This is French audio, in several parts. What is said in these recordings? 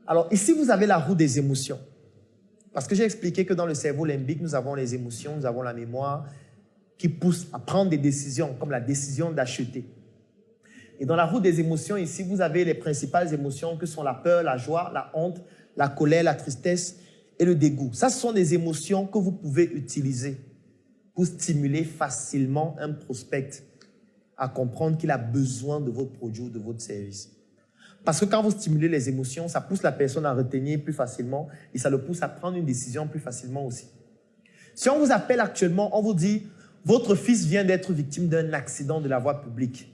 Alors ici, vous avez la roue des émotions. Parce que j'ai expliqué que dans le cerveau limbique, nous avons les émotions, nous avons la mémoire qui pousse à prendre des décisions, comme la décision d'acheter. Et dans la roue des émotions, ici, vous avez les principales émotions que sont la peur, la joie, la honte, la colère, la tristesse et le dégoût. Ça, ce sont des émotions que vous pouvez utiliser pour stimuler facilement un prospect à comprendre qu'il a besoin de votre produit ou de votre service. Parce que quand vous stimulez les émotions, ça pousse la personne à retenir plus facilement et ça le pousse à prendre une décision plus facilement aussi. Si on vous appelle actuellement, on vous dit « Votre fils vient d'être victime d'un accident de la voie publique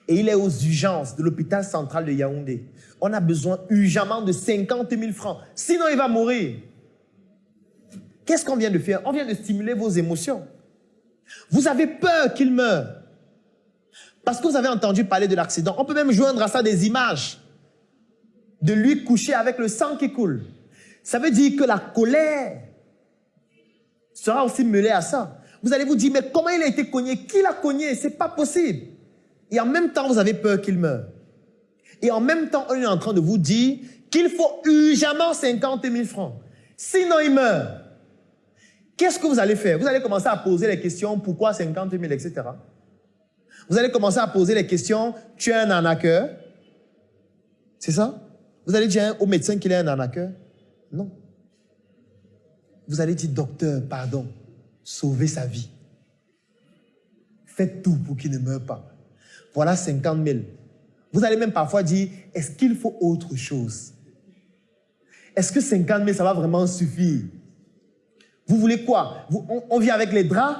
et il est aux urgences de l'hôpital central de Yaoundé. On a besoin urgemment de 50 000 francs, sinon il va mourir. » Qu'est-ce qu'on vient de faire? On vient de stimuler vos émotions. Vous avez peur qu'il meure. Parce que vous avez entendu parler de l'accident. On peut même joindre à ça des images de lui couché avec le sang qui coule. Ça veut dire que la colère sera aussi mêlée à ça. Vous allez vous dire, mais comment il a été cogné? Qui l'a cogné? C'est pas possible. Et en même temps, vous avez peur qu'il meure. Et en même temps, on est en train de vous dire qu'il faut urgemment 50 000 francs. Sinon, il meurt. Qu'est-ce que vous allez faire? Vous allez commencer à poser les questions, pourquoi 50 000, etc. Vous allez commencer à poser les questions, tu es un arnaqueur? C'est ça? Vous allez dire au médecin qu'il est un arnaqueur? Non. Vous allez dire, docteur, pardon, sauvez sa vie. Faites tout pour qu'il ne meure pas. Voilà 50 000. Vous allez même parfois dire, est-ce qu'il faut autre chose? Est-ce que 50 000, ça va vraiment suffire? Vous voulez quoi? On vient avec les draps?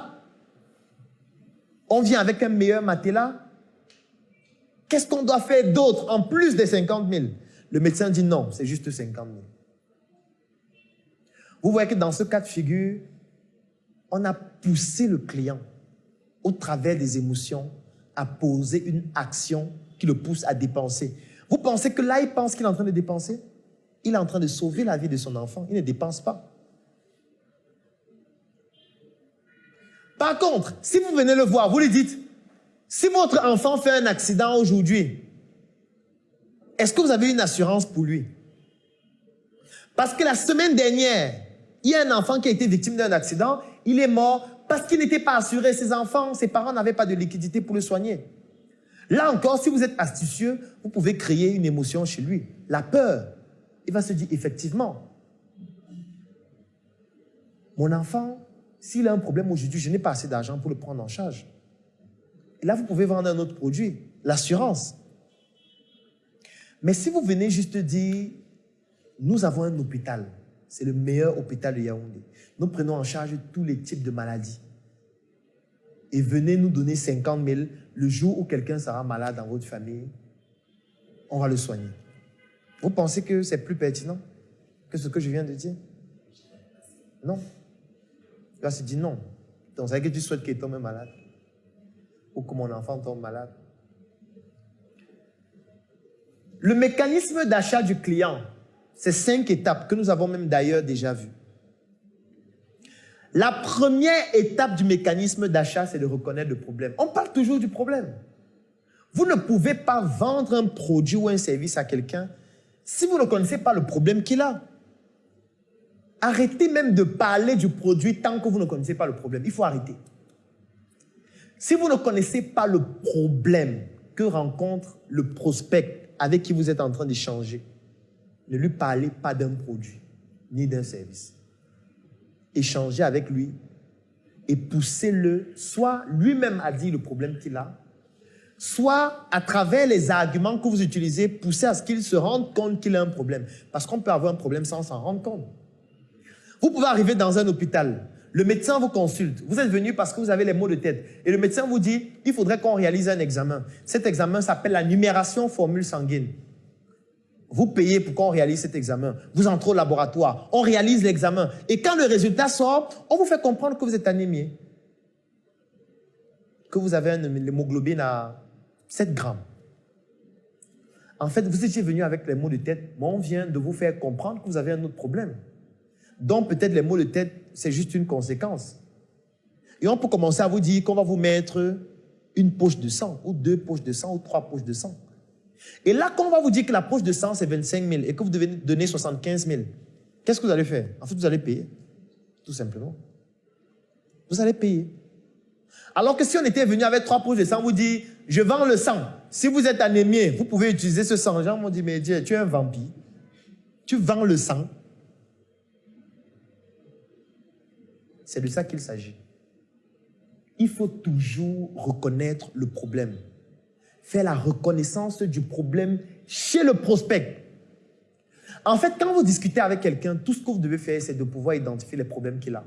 On vient avec un meilleur matelas? Qu'est-ce qu'on doit faire d'autre en plus des 50 000? Le médecin dit non, c'est juste 50 000. Vous voyez que dans ce cas de figure, on a poussé le client au travers des émotions à poser une action qui le pousse à dépenser. Vous pensez que là, il pense qu'il est en train de dépenser? Il est en train de sauver la vie de son enfant. Il ne dépense pas. Par contre, si vous venez le voir, vous lui dites, si votre enfant fait un accident aujourd'hui, est-ce que vous avez une assurance pour lui? Parce que la semaine dernière, il y a un enfant qui a été victime d'un accident, il est mort parce qu'il n'était pas assuré. Ses enfants, ses parents n'avaient pas de liquidité pour le soigner. Là encore, si vous êtes astucieux, vous pouvez créer une émotion chez lui. La peur. Il va se dire, effectivement, mon enfant, s'il a un problème aujourd'hui, je n'ai pas assez d'argent pour le prendre en charge. Et là, vous pouvez vendre un autre produit, l'assurance. Mais si vous venez juste dire, nous avons un hôpital, c'est le meilleur hôpital de Yaoundé. Nous prenons en charge tous les types de maladies. Et venez nous donner 50 000 le jour où quelqu'un sera malade dans votre famille, on va le soigner. Vous pensez que c'est plus pertinent que ce que je viens de dire? Non. Il va se dire non. Donc, ça veut dire que tu souhaites qu'il tombe malade. Ou que mon enfant tombe malade. Le mécanisme d'achat du client, c'est 5 étapes que nous avons même d'ailleurs déjà vues. La première étape du mécanisme d'achat, c'est de reconnaître le problème. On parle toujours du problème. Vous ne pouvez pas vendre un produit ou un service à quelqu'un si vous ne connaissez pas le problème qu'il a. Arrêtez même de parler du produit tant que vous ne connaissez pas le problème. Il faut arrêter. Si vous ne connaissez pas le problème que rencontre le prospect avec qui vous êtes en train d'échanger, ne lui parlez pas d'un produit ni d'un service. Échangez avec lui et poussez-le, soit lui-même à dire le problème qu'il a, soit à travers les arguments que vous utilisez, poussez à ce qu'il se rende compte qu'il a un problème. Parce qu'on peut avoir un problème sans s'en rendre compte. Vous pouvez arriver dans un hôpital, le médecin vous consulte, vous êtes venu parce que vous avez les maux de tête, et le médecin vous dit, il faudrait qu'on réalise un examen. Cet examen s'appelle la numération formule sanguine. Vous payez pour qu'on réalise cet examen. Vous entrez au laboratoire, on réalise l'examen. Et quand le résultat sort, on vous fait comprendre que vous êtes anémié. Que vous avez une hémoglobine à 7 grammes. En fait, vous étiez venu avec les maux de tête, mais on vient de vous faire comprendre que vous avez un autre problème. Donc peut-être les maux de tête, c'est juste une conséquence. Et on peut commencer à vous dire qu'on va vous mettre une poche de sang, ou 2 poches de sang, ou 3 poches de sang. Et là, quand on va vous dire que la poche de sang, c'est 25 000 et que vous devez donner 75 000, qu'est-ce que vous allez faire? En fait, vous allez payer. Tout simplement. Vous allez payer. Alors que si on était venu avec 3 poches de sang, on vous dit, je vends le sang. Si vous êtes anémié, vous pouvez utiliser ce sang. Les gens m'ont dit, mais Dieu, tu es un vampire. Tu vends le sang. C'est de ça qu'il s'agit. Il faut toujours reconnaître le problème. Faire la reconnaissance du problème chez le prospect. En fait, quand vous discutez avec quelqu'un, tout ce que vous devez faire, c'est de pouvoir identifier les problèmes qu'il a.